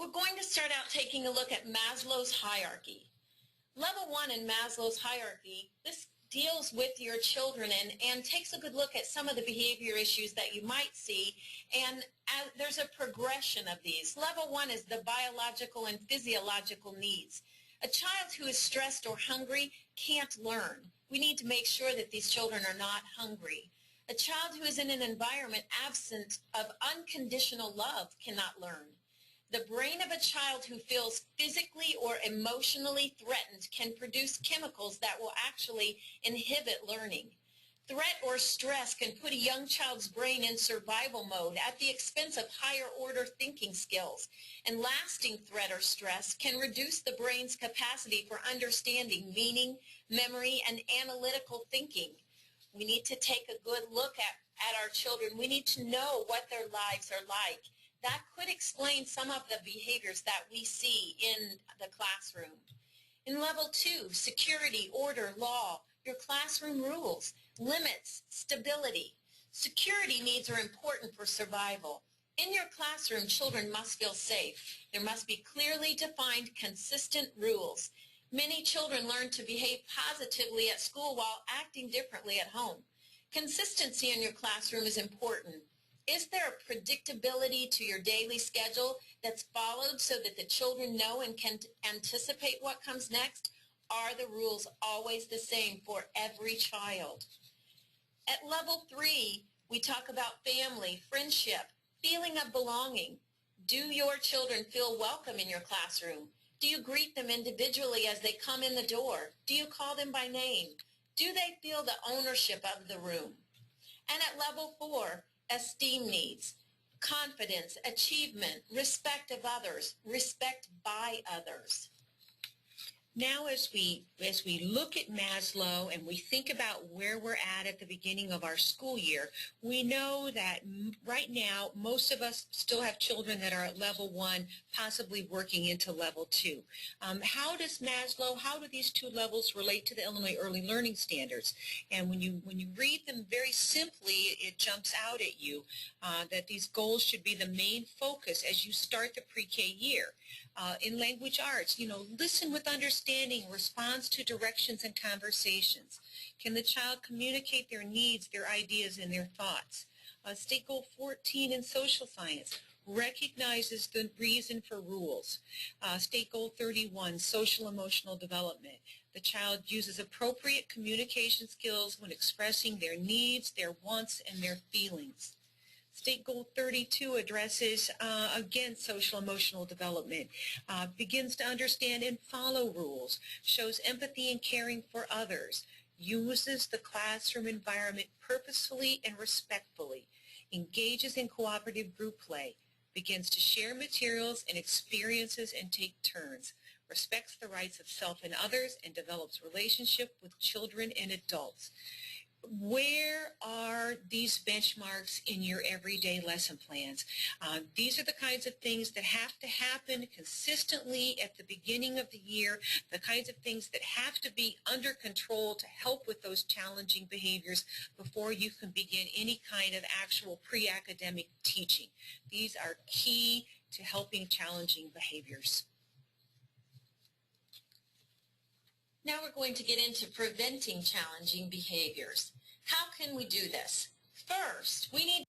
We're going to start out taking a look at Maslow's hierarchy. Level 1 in Maslow's hierarchy, this deals with your children and takes a good look at some of the behavior issues that you might see, and there's a progression of these. Level 1 is the biological and physiological needs. A child who is stressed or hungry can't learn. We need to make sure that these children are not hungry. A child who is in an environment absent of unconditional love cannot learn. The brain of a child who feels physically or emotionally threatened can produce chemicals that will actually inhibit learning. Threat or stress can put a young child's brain in survival mode at the expense of higher order thinking skills. And lasting threat or stress can reduce the brain's capacity for understanding meaning, memory, and analytical thinking. We need to take a good look at our children. We need to know what their lives are like. That could explain some of the behaviors that we see in the classroom. In level 2, security, order, law, your classroom rules, limits, stability. Security needs are important for survival. In your classroom, children must feel safe. There must be clearly defined, consistent rules. Many children learn to behave positively at school while acting differently at home. Consistency in your classroom is important. Is there a predictability to your daily schedule that's followed so that the children know and can anticipate what comes next? Are the rules always the same for every child? At level 3, we talk about family, friendship, feeling of belonging. Do your children feel welcome in your classroom? Do you greet them individually as they come in the door? Do you call them by name? Do they feel the ownership of the room? And at level 4, esteem needs, confidence, achievement, respect of others, respect by others. Now as we look at Maslow and we think about where we're at the beginning of our school year, we know that right now most of us still have children that are at level 1, possibly working into level 2. How do these two levels relate to the Illinois Early Learning Standards? And when you read them very simply, it jumps out at you that these goals should be the main focus as you start the pre-K year. In language arts, listen with understanding, responds to directions and conversations. Can the child communicate their needs, their ideas, and their thoughts? State Goal 14 in social science recognizes the reason for rules. State Goal 31, social emotional development. The child uses appropriate communication skills when expressing their needs, their wants, and their feelings. State Goal 32 addresses, again, social emotional development, begins to understand and follow rules, shows empathy and caring for others, uses the classroom environment purposefully and respectfully, engages in cooperative group play, begins to share materials and experiences and take turns, respects the rights of self and others, and develops relationship with children and adults. Where are these benchmarks in your everyday lesson plans? These are the kinds of things that have to happen consistently at the beginning of the year, the kinds of things that have to be under control to help with those challenging behaviors before you can begin any kind of actual pre-academic teaching. These are key to helping challenging behaviors. Now we're going to get into preventing challenging behaviors. How can we do this? First, we need